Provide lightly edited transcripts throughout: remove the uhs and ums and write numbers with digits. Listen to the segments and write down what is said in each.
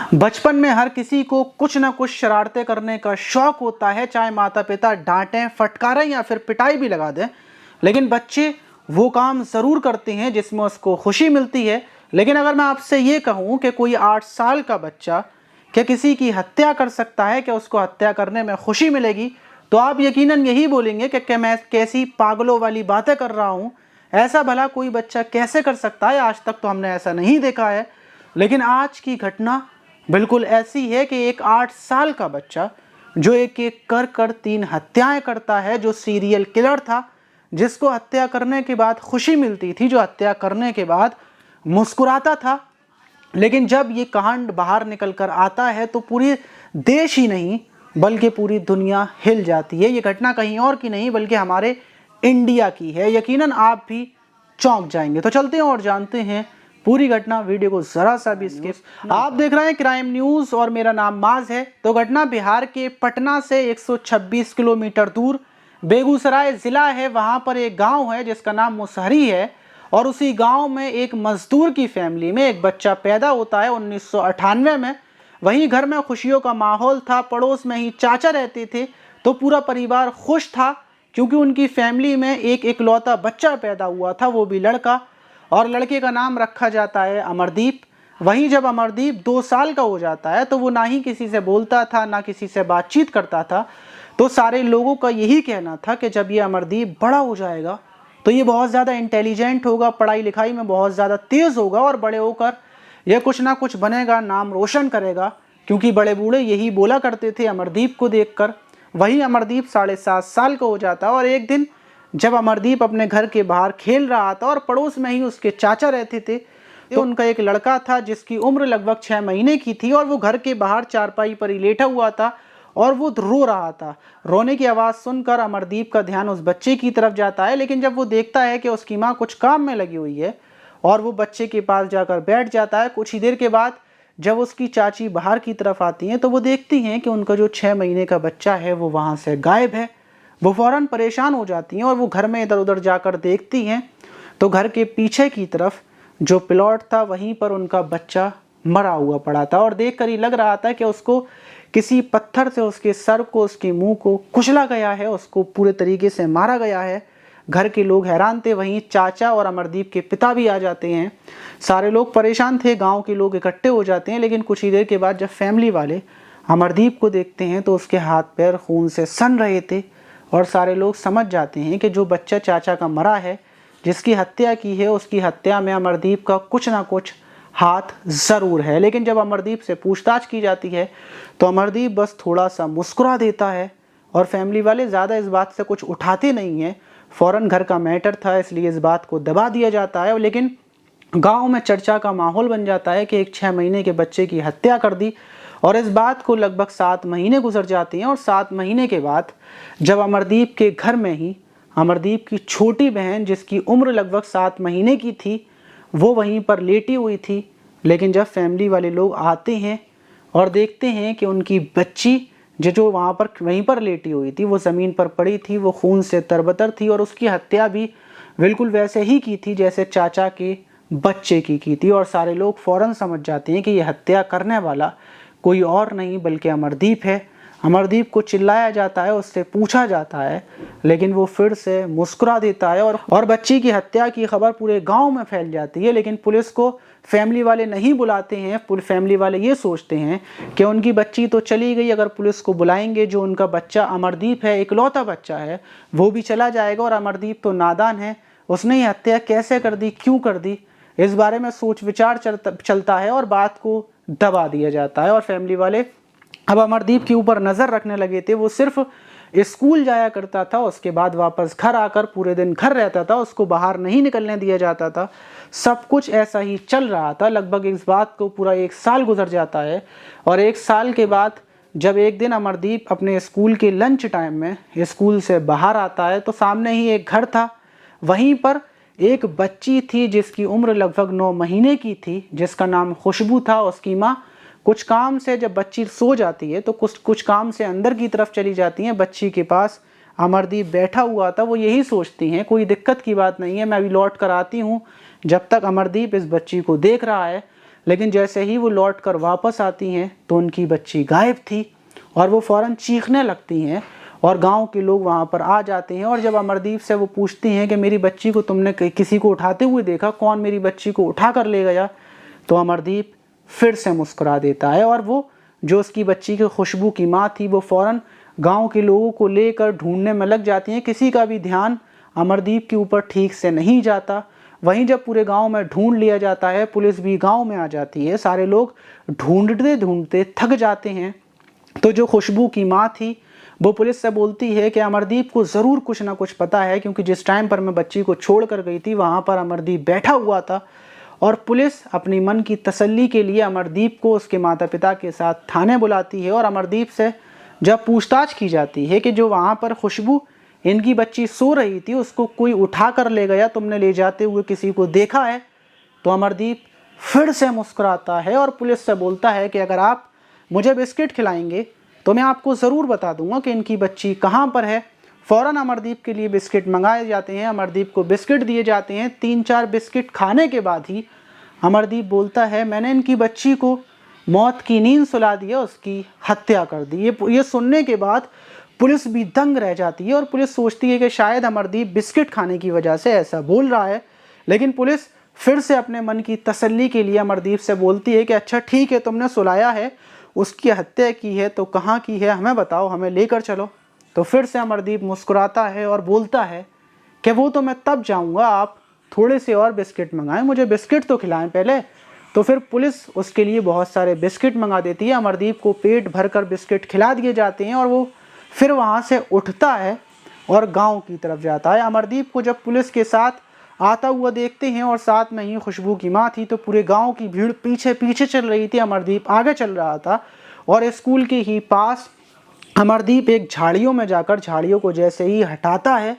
बचपन में हर किसी को कुछ ना कुछ शरारतें करने का शौक होता है, चाहे माता पिता डांटें, फटकारें या फिर पिटाई भी लगा दें। लेकिन बच्चे वो काम ज़रूर करते हैं जिसमें उसको खुशी मिलती है। लेकिन अगर मैं आपसे ये कहूँ कि कोई 8 साल का बच्चा क्या किसी की हत्या कर सकता है, क्या उसको हत्या करने में खुशी मिलेगी, तो आप यकीनन यही बोलेंगे कि क्या मैं कैसी पागलों वाली बातें कर रहा हूँ, ऐसा भला कोई बच्चा कैसे कर सकता है, आज तक तो हमने ऐसा नहीं देखा है। लेकिन आज की घटना बिल्कुल ऐसी है कि एक 8 साल का बच्चा जो एक एक कर कर 3 हत्याएं करता है, जो सीरियल किलर था, जिसको हत्या करने के बाद खुशी मिलती थी, जो हत्या करने के बाद मुस्कुराता था। लेकिन जब ये कांड बाहर निकल कर आता है तो पूरी देश ही नहीं बल्कि पूरी दुनिया हिल जाती है। ये घटना कहीं और की नहीं बल्कि हमारे इंडिया की है। यकीनन आप भी चौंक जाएंगे। तो चलते हैं और जानते हैं पूरी घटना। वीडियो को जरा सा भी स्किप। आप देख रहे हैं क्राइम न्यूज़ और मेरा नाम माज है। तो घटना बिहार के पटना से 126 किलोमीटर दूर बेगूसराय ज़िला है, वहाँ पर एक गांव है जिसका नाम मुसहरी है। और उसी गांव में एक मजदूर की फैमिली में एक बच्चा पैदा होता है 1998 में। वहीं घर में खुशियों का माहौल था, पड़ोस में ही चाचा रहते थे, तो पूरा परिवार खुश था क्योंकि उनकी फैमिली में एक इकलौता बच्चा पैदा हुआ था, वो भी लड़का, और लड़के का नाम रखा जाता है अमरदीप। वहीं जब अमरदीप 2 साल का हो जाता है तो वो ना ही किसी से बोलता था, ना किसी से बातचीत करता था। तो सारे लोगों का यही कहना था कि जब ये अमरदीप बड़ा हो जाएगा तो ये बहुत ज़्यादा इंटेलिजेंट होगा, पढ़ाई लिखाई में बहुत ज़्यादा तेज़ होगा और बड़े होकर ये कुछ ना कुछ बनेगा, नाम रोशन करेगा। क्योंकि बड़े बूढ़े यही बोला करते थे अमरदीप को देखकर। वहीं अमरदीप 7.5 साल का हो जाता और एक दिन जब अमरदीप अपने घर के बाहर खेल रहा था और पड़ोस में ही उसके चाचा रहते थे, तो उनका एक लड़का था जिसकी उम्र लगभग 6 महीने की थी और वो घर के बाहर चारपाई पर ही लेटा हुआ था और वो रो रहा था। रोने की आवाज़ सुनकर अमरदीप का ध्यान उस बच्चे की तरफ जाता है, लेकिन जब वो देखता है कि उसकी माँ कुछ काम में लगी हुई है और वो बच्चे के पास जाकर बैठ जाता है। कुछ ही देर के बाद जब उसकी चाची बाहर की तरफ आती हैं तो वो देखती हैं कि उनका जो 6 महीने का बच्चा है वो वहाँ से गायब है। वो फ़ौरन परेशान हो जाती हैं और वो घर में इधर उधर जाकर देखती हैं तो घर के पीछे की तरफ जो प्लॉट था वहीं पर उनका बच्चा मरा हुआ पड़ा था। और देखकर ही लग रहा था कि उसको किसी पत्थर से उसके सर को, उसके मुंह को कुचला गया है, उसको पूरे तरीके से मारा गया है। घर के लोग हैरान थे। वहीं चाचा और अमरदीप के पिता भी आ जाते हैं। सारे लोग परेशान थे, गांव के लोग इकट्ठे हो जाते हैं। लेकिन कुछ ही देर के बाद जब फैमिली वाले अमरदीप को देखते हैं तो उसके हाथ पैर खून से सन रहे थे और सारे लोग समझ जाते हैं कि जो बच्चा चाचा का मरा है, जिसकी हत्या की है, उसकी हत्या में अमरदीप का कुछ ना कुछ हाथ ज़रूर है। लेकिन जब अमरदीप से पूछताछ की जाती है तो अमरदीप बस थोड़ा सा मुस्कुरा देता है और फैमिली वाले ज़्यादा इस बात से कुछ उठाते नहीं हैं। फ़ौरन घर का मैटर था इसलिए इस बात को दबा दिया जाता है। लेकिन गांव में चर्चा का माहौल बन जाता है कि एक 6 महीने के बच्चे की हत्या कर दी। और इस बात को लगभग 7 महीने गुजर जाते हैं और 7 महीने के बाद जब अमरदीप के घर में ही अमरदीप की छोटी बहन, जिसकी उम्र लगभग 7 महीने की थी, वो वहीं पर लेटी हुई थी। लेकिन जब फैमिली वाले लोग आते हैं और देखते हैं कि उनकी बच्ची जो वहाँ पर वहीं पर लेटी हुई थी, वो ज़मीन पर पड़ी थी, वो खून से तरबतर थी और उसकी हत्या भी बिल्कुल वैसे ही की थी जैसे चाचा के बच्चे की थी। और सारे लोग फ़ौरन समझ जाते हैं कि ये हत्या करने वाला कोई और नहीं बल्कि अमरदीप है। अमरदीप को चिल्लाया जाता है, उससे पूछा जाता है, लेकिन वो फिर से मुस्कुरा देता है और बच्ची की हत्या की खबर पूरे गांव में फैल जाती है। लेकिन पुलिस को फैमिली वाले नहीं बुलाते हैं। पूरे फैमिली वाले ये सोचते हैं कि उनकी बच्ची तो चली गई, अगर पुलिस को बुलाएंगे जो उनका बच्चा अमरदीप है, इकलौता बच्चा है, वो भी चला जाएगा। और अमरदीप तो नादान है, उसने ये हत्या कैसे कर दी, क्यों कर दी, इस बारे में सोच विचार चलता है और बात को दबा दिया जाता है। और फैमिली वाले अब अमरदीप के ऊपर नज़र रखने लगे थे। वो सिर्फ स्कूल जाया करता था, उसके बाद वापस घर आकर पूरे दिन घर रहता था, उसको बाहर नहीं निकलने दिया जाता था। सब कुछ ऐसा ही चल रहा था। लगभग इस बात को पूरा 1 साल गुजर जाता है। और 1 साल के बाद जब एक दिन अमरदीप अपने स्कूल के लंच टाइम में स्कूल से बाहर आता है तो सामने ही एक घर था। वहीं पर एक बच्ची थी जिसकी उम्र लगभग 9 महीने की थी, जिसका नाम खुशबू था। उसकी माँ कुछ काम से, जब बच्ची सो जाती है तो कुछ काम से अंदर की तरफ चली जाती हैं। बच्ची के पास अमरदीप बैठा हुआ था। वो यही सोचती हैं कोई दिक्कत की बात नहीं है, मैं अभी लौट कर आती हूँ। जब तक अमरदीप इस बच्ची को देख रहा है लेकिन जैसे ही वो लौट कर वापस आती हैं तो उनकी बच्ची गायब थी और वो फ़ौरन चीखने लगती हैं और गांव के लोग वहां पर आ जाते हैं। और जब अमरदीप से वो पूछती हैं कि मेरी बच्ची को तुमने किसी को उठाते हुए देखा, कौन मेरी बच्ची को उठा कर ले गया, तो अमरदीप फिर से मुस्कुरा देता है और वो जो उसकी बच्ची की खुशबू की माँ थी वो फ़ौरन गांव के लोगों को लेकर ढूंढने में लग जाती हैं। किसी का भी ध्यान अमरदीप के ऊपर ठीक से नहीं जाता। वहीं जब पूरे गांव में ढूंढ लिया जाता है, पुलिस भी गांव में आ जाती है, सारे लोग ढूंढते ढूंढते थक जाते हैं। तो जो खुशबू की माँ थी वो पुलिस से बोलती है कि अमरदीप को ज़रूर कुछ ना कुछ पता है, क्योंकि जिस टाइम पर मैं बच्ची को छोड़ कर गई थी वहाँ पर अमरदीप बैठा हुआ था। और पुलिस अपनी मन की तसल्ली के लिए अमरदीप को उसके माता पिता के साथ थाने बुलाती है और अमरदीप से जब पूछताछ की जाती है कि जो वहाँ पर खुशबू इनकी बच्ची सो रही थी उसको कोई उठा कर ले गया, तुमने ले जाते हुए किसी को देखा है, तो अमरदीप फिर से मुस्कुराता है और पुलिस से बोलता है कि अगर आप मुझे बिस्किट खिलाएंगे तो मैं आपको ज़रूर बता दूंगा कि इनकी बच्ची कहाँ पर है। फ़ौरन अमरदीप के लिए बिस्किट मंगाए जाते हैं, अमरदीप को बिस्किट दिए जाते हैं। 3-4 बिस्किट खाने के बाद ही अमरदीप बोलता है मैंने इनकी बच्ची को मौत की नींद सुला दी है, उसकी हत्या कर दी। ये सुनने के बाद पुलिस भी दंग रह जाती है और पुलिस सोचती है कि शायद अमरदीप बिस्किट खाने की वजह से ऐसा बोल रहा है। लेकिन पुलिस फिर से अपने मन की तसल्ली के लिए अमरदीप से बोलती है कि अच्छा ठीक है, तुमने सुलाया है, उसकी हत्या की है तो कहाँ की है हमें बताओ, हमें लेकर चलो। तो फिर से अमरदीप मुस्कुराता है और बोलता है कि वो तो मैं तब जाऊँगा, आप थोड़े से और बिस्किट मंगाएं, मुझे बिस्किट तो खिलाएं पहले। तो फिर पुलिस उसके लिए बहुत सारे बिस्किट मंगा देती है। अमरदीप को पेट भरकर बिस्किट खिला दिए जाते हैं और वो फिर वहाँ से उठता है और गांव की तरफ जाता है। अमरदीप को जब पुलिस के साथ आता हुआ देखते हैं और साथ में ही खुशबू की माँ थी तो पूरे गांव की भीड़ पीछे पीछे चल रही थी, अमरदीप आगे चल रहा था। और स्कूल के ही पास अमरदीप एक झाड़ियों में जाकर झाड़ियों को जैसे ही हटाता है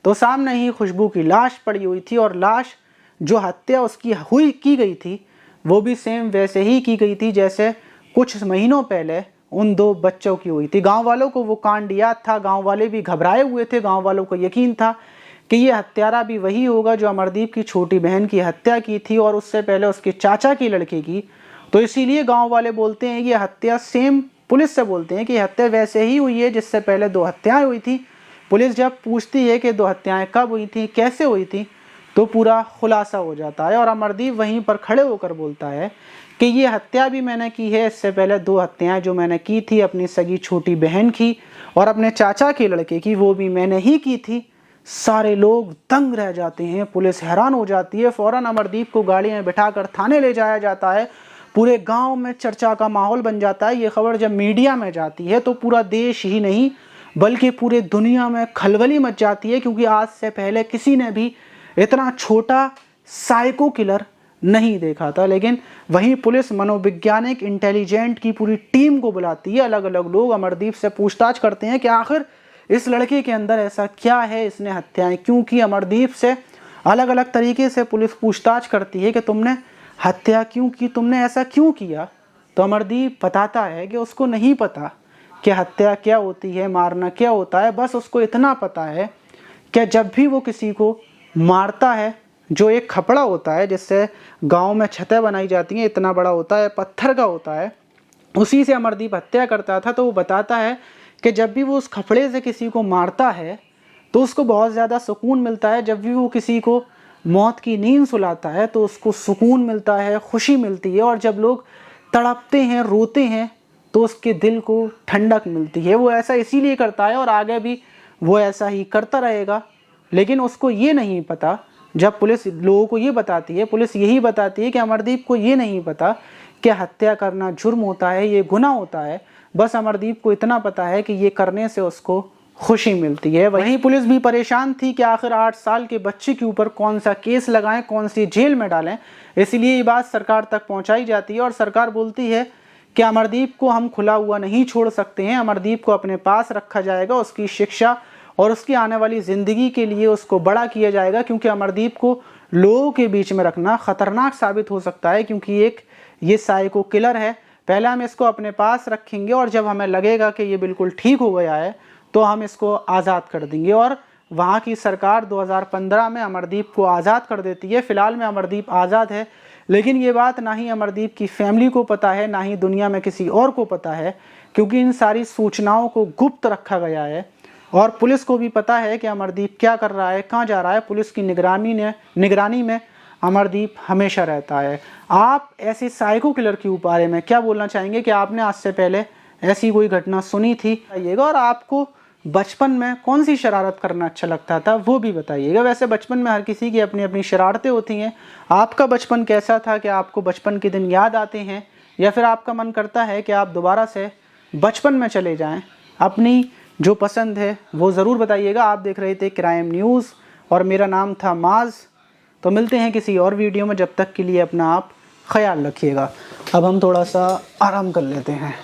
तो सामने ही खुशबू की लाश पड़ी हुई थी और लाश जो हत्या उसकी की गई थी वो भी सेम वैसे ही की गई थी जैसे कुछ महीनों पहले उन 2 बच्चों की हुई थी। गांव वालों को वो कांड याद था, गांव वाले भी घबराए हुए थे, गांव वालों को यकीन था कि ये हत्यारा भी वही होगा जो अमरदीप की छोटी बहन की हत्या की थी और उससे पहले उसके चाचा की लड़के की। तो इसीलिए गांव वाले बोलते हैं ये हत्या सेम, पुलिस से बोलते हैं कि हत्या वैसे ही हुई है जिससे पहले 2 हत्याएं हुई थी। पुलिस जब पूछती है कि 2 हत्याएं कब हुई थी, कैसे हुई थी, तो पूरा खुलासा हो जाता है और अमरदीप वहीं पर खड़े होकर बोलता है कि ये हत्या भी मैंने की है, इससे पहले 2 हत्याएं जो मैंने की थी अपनी सगी छोटी बहन की और अपने चाचा के लड़के की, वो भी मैंने ही की थी। सारे लोग दंग रह जाते हैं, पुलिस हैरान हो जाती है। फ़ौरन अमरदीप को गाड़ी में बिठाकर थाने ले जाया जाता है। पूरे गांव में चर्चा का माहौल बन जाता है। ये खबर जब मीडिया में जाती है तो पूरा देश ही नहीं बल्कि पूरे दुनिया में खलबली मच जाती है, क्योंकि आज से पहले किसी ने भी इतना छोटा साइको किलर नहीं देखा था। लेकिन वहीं पुलिस मनोवैज्ञानिक इंटेलिजेंट की पूरी टीम को बुलाती है। अलग अलग लोग अमरदीप से पूछताछ करते हैं कि आखिर इस लड़के के अंदर ऐसा क्या है, इसने हत्याएं क्यों की। अमरदीप से अलग अलग तरीके से पुलिस पूछताछ करती है कि तुमने हत्या क्यों की, तुमने ऐसा क्यों किया। तो अमरदीप बताता है कि उसको नहीं पता कि हत्या क्या होती है, मारना क्या होता है। बस उसको इतना पता है कि जब भी वो किसी को मारता है, जो एक खपड़ा होता है जिससे गांव में छतें बनाई जाती हैं, इतना बड़ा होता है, पत्थर का होता है, उसी से अमरदीप हत्या करता था। तो वो बताता है कि जब भी वो उस खपड़े से किसी को मारता है तो उसको बहुत ज़्यादा सुकून मिलता है। जब भी वो किसी को मौत की नींद सुलाता है तो उसको सुकून मिलता है, खुशी मिलती है। और जब लोग तड़पते हैं, रोते हैं, तो उसके दिल को ठंडक मिलती है। वो ऐसा इसीलिए करता है और आगे भी वो ऐसा ही करता रहेगा। लेकिन उसको ये नहीं पता, जब पुलिस लोगों को ये बताती है, पुलिस यही बताती है कि अमरदीप को ये नहीं पता कि हत्या करना जुर्म होता है, ये गुनाह होता है। बस अमरदीप को इतना पता है कि ये करने से उसको खुशी मिलती है। वहीं पुलिस भी परेशान थी कि आखिर 8 साल के बच्चे के ऊपर कौन सा केस लगाएं, कौन सी जेल में डालें। इसलिए ये बात सरकार तक पहुंचाई जाती है और सरकार बोलती है कि अमरदीप को हम खुला हुआ नहीं छोड़ सकते हैं, अमरदीप को अपने पास रखा जाएगा, उसकी शिक्षा और उसकी आने वाली ज़िंदगी के लिए उसको बड़ा किया जाएगा, क्योंकि अमरदीप को लोगों के बीच में रखना ख़तरनाक साबित हो सकता है, क्योंकि ये साइको किलर है। पहले हम इसको अपने पास रखेंगे और जब हमें लगेगा कि ये बिल्कुल ठीक हो गया है तो हम इसको आज़ाद कर देंगे। और वहाँ की सरकार 2015 में अमरदीप को आज़ाद कर देती है। फ़िलहाल में अमरदीप आज़ाद है, लेकिन ये बात ना ही अमरदीप की फैमिली को पता है, ना ही दुनिया में किसी और को पता है, क्योंकि इन सारी सूचनाओं को गुप्त रखा गया है। और पुलिस को भी पता है कि अमरदीप क्या कर रहा है, कहाँ जा रहा है। पुलिस की निगरानी में अमरदीप हमेशा रहता है। आप ऐसे साइको किलर के बारे में क्या बोलना चाहेंगे कि आपने आज से पहले ऐसी कोई घटना सुनी थी, बताइएगा। और आपको बचपन में कौन सी शरारत करना अच्छा लगता था वो भी बताइएगा। वैसे बचपन में हर किसी की अपनी अपनी शरारतें होती हैं। आपका बचपन कैसा था? कि आपको बचपन के दिन याद आते हैं, या फिर आपका मन करता है कि आप दोबारा से बचपन में चले जाएं? अपनी जो पसंद है वो ज़रूर बताइएगा। आप देख रहे थे क्राइम न्यूज़ और मेरा नाम था माज। तो मिलते हैं किसी और वीडियो में, जब तक के लिए अपना आप ख्याल रखिएगा। अब हम थोड़ा सा आराम कर लेते हैं।